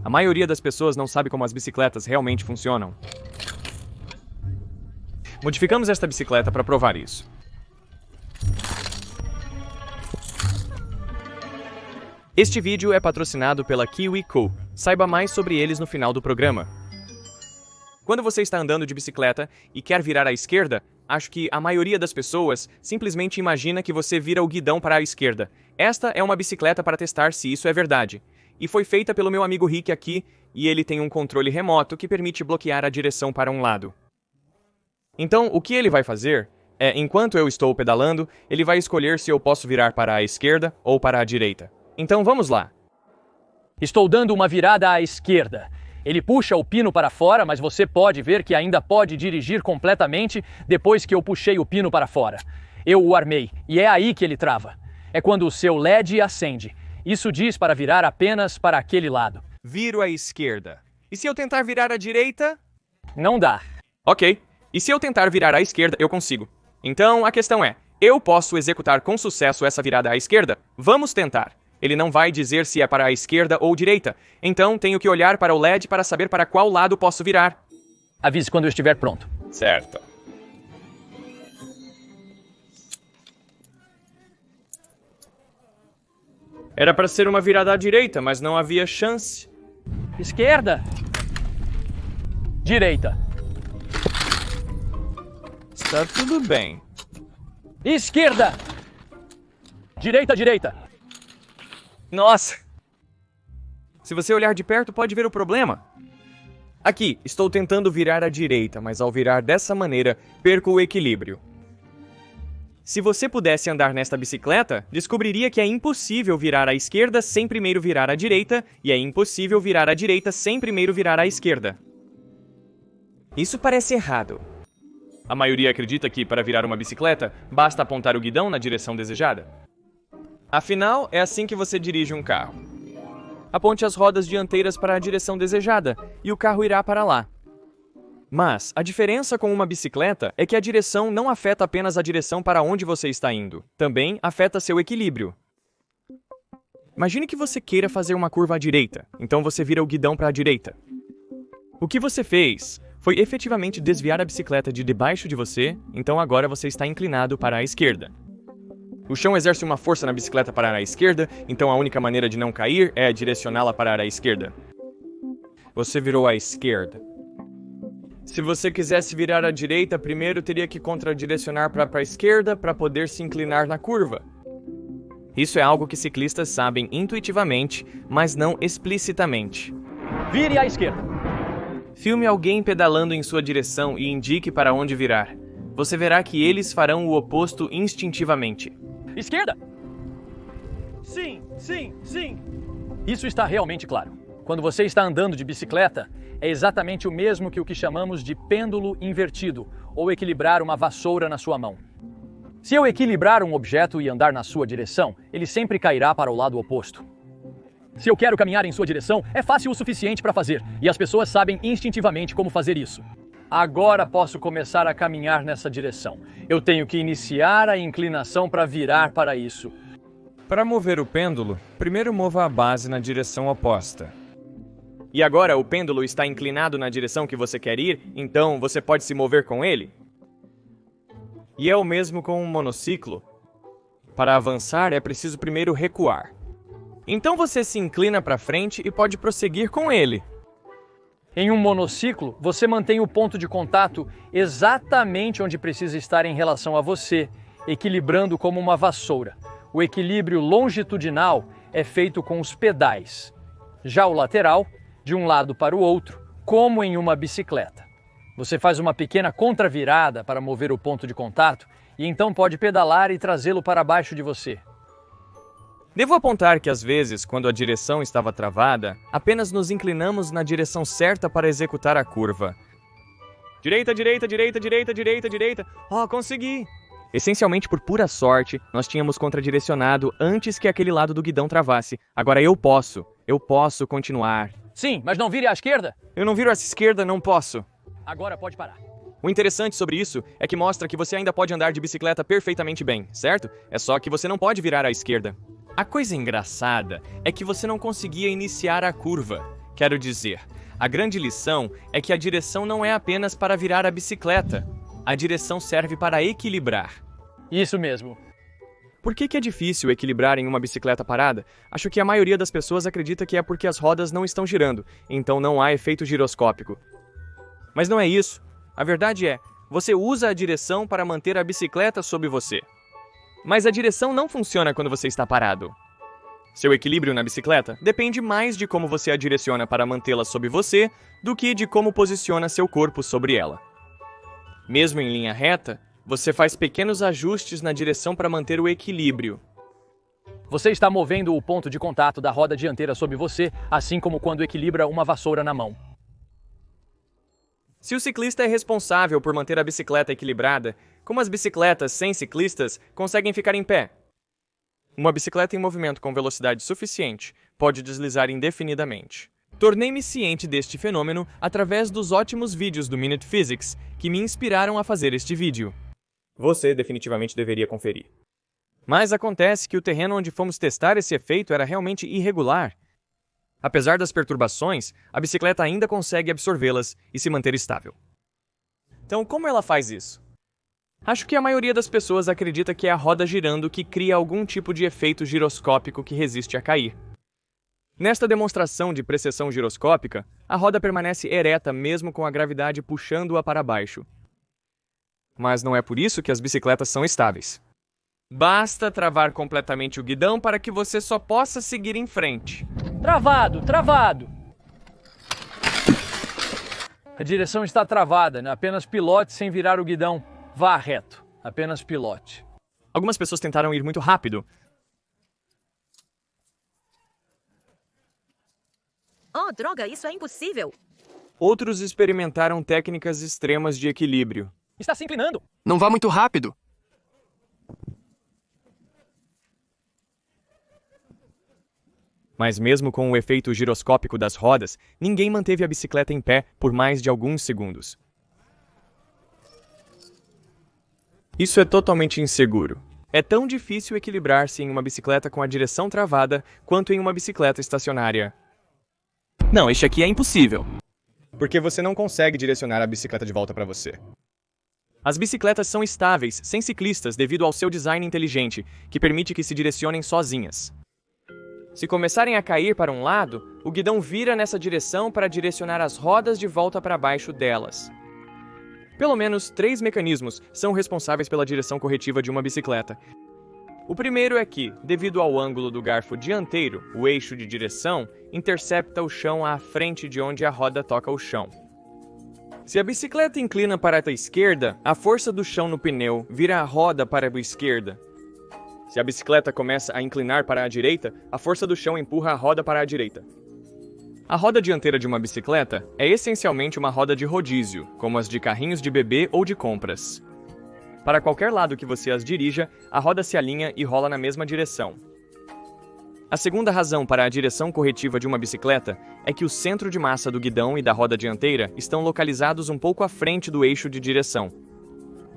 A maioria das pessoas não sabe como as bicicletas realmente funcionam. Modificamos esta bicicleta para provar isso. Este vídeo é patrocinado pela KiwiCo. Saiba mais sobre eles no final do programa. Quando você está andando de bicicleta e quer virar à esquerda, acho que a maioria das pessoas simplesmente imagina que você vira o guidão para a esquerda. Esta é uma bicicleta para testar se isso é verdade. E foi feita pelo meu amigo Rick aqui, e ele tem um controle remoto que permite bloquear a direção para um lado. Então, o que ele vai fazer é, enquanto eu estou pedalando, ele vai escolher se eu posso virar para a esquerda ou para a direita. Então, vamos lá. Estou dando uma virada à esquerda. Ele puxa o pino para fora, mas você pode ver que ainda pode dirigir completamente depois que eu puxei o pino para fora. Eu o armei, e é aí que ele trava. É quando o seu LED acende. Isso diz para virar apenas para aquele lado. Viro à esquerda. E se eu tentar virar à direita? Não dá. Ok. E se eu tentar virar à esquerda, eu consigo. Então, a questão é, eu posso executar com sucesso essa virada à esquerda? Vamos tentar. Ele não vai dizer se é para a esquerda ou direita. Então, tenho que olhar para o LED para saber para qual lado posso virar. Avise quando eu estiver pronto. Certo. Era para ser uma virada à direita, mas não havia chance. Esquerda. Direita. Está tudo bem. Esquerda. Direita, direita. Nossa! Se você olhar de perto, pode ver o problema. Aqui, estou tentando virar à direita, mas ao virar dessa maneira, perco o equilíbrio. Se você pudesse andar nesta bicicleta, descobriria que é impossível virar à esquerda sem primeiro virar à direita, e é impossível virar à direita sem primeiro virar à esquerda. Isso parece errado. A maioria acredita que, para virar uma bicicleta, basta apontar o guidão na direção desejada. Afinal, é assim que você dirige um carro. Aponte as rodas dianteiras para a direção desejada, e o carro irá para lá. Mas, a diferença com uma bicicleta é que a direção não afeta apenas a direção para onde você está indo, também afeta seu equilíbrio. Imagine que você queira fazer uma curva à direita, então você vira o guidão para a direita. O que você fez foi efetivamente desviar a bicicleta de debaixo de você, então agora você está inclinado para a esquerda. O chão exerce uma força na bicicleta para a esquerda, então a única maneira de não cair é direcioná-la para a esquerda. Você virou à esquerda. Se você quisesse virar à direita, primeiro teria que contradirecionar para a esquerda para poder se inclinar na curva. Isso é algo que ciclistas sabem intuitivamente, mas não explicitamente. Vire à esquerda. Filme alguém pedalando em sua direção e indique para onde virar. Você verá que eles farão o oposto instintivamente. Esquerda! Sim, sim, sim! Isso está realmente claro. Quando você está andando de bicicleta, é exatamente o mesmo que o que chamamos de pêndulo invertido, ou equilibrar uma vassoura na sua mão. Se eu equilibrar um objeto e andar na sua direção, ele sempre cairá para o lado oposto. Se eu quero caminhar em sua direção, é fácil o suficiente para fazer, e as pessoas sabem instintivamente como fazer isso. Agora posso começar a caminhar nessa direção. Eu tenho que iniciar a inclinação para virar para isso. Para mover o pêndulo, primeiro mova a base na direção oposta. E agora o pêndulo está inclinado na direção que você quer ir, então você pode se mover com ele. E é o mesmo com um monociclo. Para avançar, é preciso primeiro recuar. Então você se inclina para frente e pode prosseguir com ele. Em um monociclo, você mantém o ponto de contato exatamente onde precisa estar em relação a você, equilibrando como uma vassoura. O equilíbrio longitudinal é feito com os pedais. Já o lateral, de um lado para o outro, como em uma bicicleta. Você faz uma pequena contravirada para mover o ponto de contato e então pode pedalar e trazê-lo para baixo de você. Devo apontar que às vezes, quando a direção estava travada, apenas nos inclinamos na direção certa para executar a curva. Direita, direita, direita, direita, direita, direita. Oh, consegui! Essencialmente por pura sorte, nós tínhamos contradirecionado antes que aquele lado do guidão travasse. Agora eu posso continuar. Sim, mas não vire à esquerda. Eu não viro à esquerda, não posso. Agora pode parar. O interessante sobre isso é que mostra que você ainda pode andar de bicicleta perfeitamente bem, certo? É só que você não pode virar à esquerda. A coisa engraçada é que você não conseguia iniciar a curva. Quero dizer, a grande lição é que a direção não é apenas para virar a bicicleta. A direção serve para equilibrar. Isso mesmo. Por que é difícil equilibrar em uma bicicleta parada? Acho que a maioria das pessoas acredita que é porque as rodas não estão girando, então não há efeito giroscópico. Mas não é isso. A verdade é, você usa a direção para manter a bicicleta sob você. Mas a direção não funciona quando você está parado. Seu equilíbrio na bicicleta depende mais de como você a direciona para mantê-la sob você do que de como posiciona seu corpo sobre ela. Mesmo em linha reta, você faz pequenos ajustes na direção para manter o equilíbrio. Você está movendo o ponto de contato da roda dianteira sob você, assim como quando equilibra uma vassoura na mão. Se o ciclista é responsável por manter a bicicleta equilibrada, como as bicicletas sem ciclistas conseguem ficar em pé? Uma bicicleta em movimento com velocidade suficiente pode deslizar indefinidamente. Tornei-me ciente deste fenômeno através dos ótimos vídeos do Minute Physics que me inspiraram a fazer este vídeo. Você definitivamente deveria conferir. Mas acontece que o terreno onde fomos testar esse efeito era realmente irregular. Apesar das perturbações, a bicicleta ainda consegue absorvê-las e se manter estável. Então, como ela faz isso? Acho que a maioria das pessoas acredita que é a roda girando que cria algum tipo de efeito giroscópico que resiste a cair. Nesta demonstração de precessão giroscópica, a roda permanece ereta mesmo com a gravidade puxando-a para baixo. Mas não é por isso que as bicicletas são estáveis. Basta travar completamente o guidão para que você só possa seguir em frente. Travado, travado! A direção está travada, né? Apenas pilote sem virar o guidão. Vá reto, apenas pilote. Algumas pessoas tentaram ir muito rápido. Oh, droga, isso é impossível! Outros experimentaram técnicas extremas de equilíbrio. Está se inclinando! Não vá muito rápido. Mas mesmo com o efeito giroscópico das rodas, ninguém manteve a bicicleta em pé por mais de alguns segundos. Isso é totalmente inseguro. É tão difícil equilibrar-se em uma bicicleta com a direção travada quanto em uma bicicleta estacionária. Não, este aqui é impossível. Porque você não consegue direcionar a bicicleta de volta para você. As bicicletas são estáveis, sem ciclistas, devido ao seu design inteligente, que permite que se direcionem sozinhas. Se começarem a cair para um lado, o guidão vira nessa direção para direcionar as rodas de volta para baixo delas. Pelo menos 3 mecanismos são responsáveis pela direção corretiva de uma bicicleta. O primeiro é que, devido ao ângulo do garfo dianteiro, o eixo de direção intercepta o chão à frente de onde a roda toca o chão. Se a bicicleta inclina para a esquerda, a força do chão no pneu vira a roda para a esquerda. Se a bicicleta começa a inclinar para a direita, a força do chão empurra a roda para a direita. A roda dianteira de uma bicicleta é essencialmente uma roda de rodízio, como as de carrinhos de bebê ou de compras. Para qualquer lado que você as dirija, a roda se alinha e rola na mesma direção. A segunda razão para a direção corretiva de uma bicicleta é que o centro de massa do guidão e da roda dianteira estão localizados um pouco à frente do eixo de direção.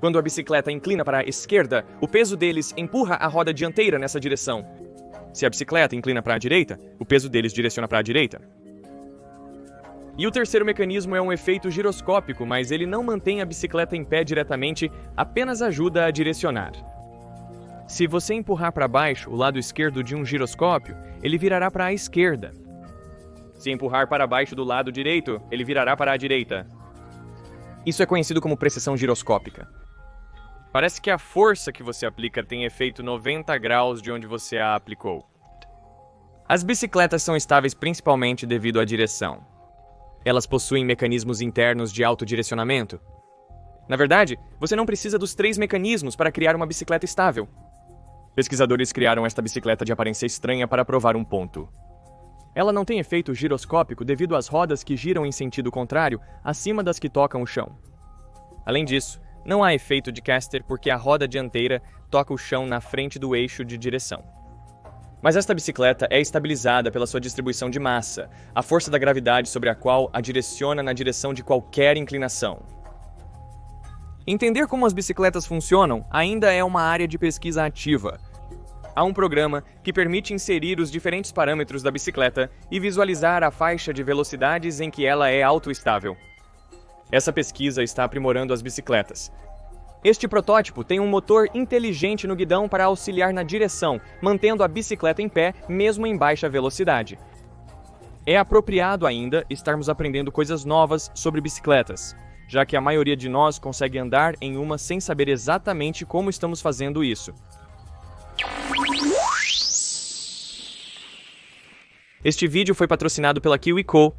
Quando a bicicleta inclina para a esquerda, o peso deles empurra a roda dianteira nessa direção. Se a bicicleta inclina para a direita, o peso deles direciona para a direita. E o terceiro mecanismo é um efeito giroscópico, mas ele não mantém a bicicleta em pé diretamente, apenas ajuda a direcionar. Se você empurrar para baixo o lado esquerdo de um giroscópio, ele virará para a esquerda. Se empurrar para baixo do lado direito, ele virará para a direita. Isso é conhecido como precessão giroscópica. Parece que a força que você aplica tem efeito 90 graus de onde você a aplicou. As bicicletas são estáveis principalmente devido à direção. Elas possuem mecanismos internos de autodirecionamento. Na verdade, você não precisa dos 3 mecanismos para criar uma bicicleta estável. Pesquisadores criaram esta bicicleta de aparência estranha para provar um ponto. Ela não tem efeito giroscópico devido às rodas que giram em sentido contrário acima das que tocam o chão. Além disso, não há efeito de caster porque a roda dianteira toca o chão na frente do eixo de direção. Mas esta bicicleta é estabilizada pela sua distribuição de massa, a força da gravidade sobre a qual a direciona na direção de qualquer inclinação. Entender como as bicicletas funcionam ainda é uma área de pesquisa ativa. Há um programa que permite inserir os diferentes parâmetros da bicicleta e visualizar a faixa de velocidades em que ela é autoestável. Essa pesquisa está aprimorando as bicicletas. Este protótipo tem um motor inteligente no guidão para auxiliar na direção, mantendo a bicicleta em pé mesmo em baixa velocidade. É apropriado ainda estarmos aprendendo coisas novas sobre bicicletas, já que a maioria de nós consegue andar em uma sem saber exatamente como estamos fazendo isso. Este vídeo foi patrocinado pela KiwiCo.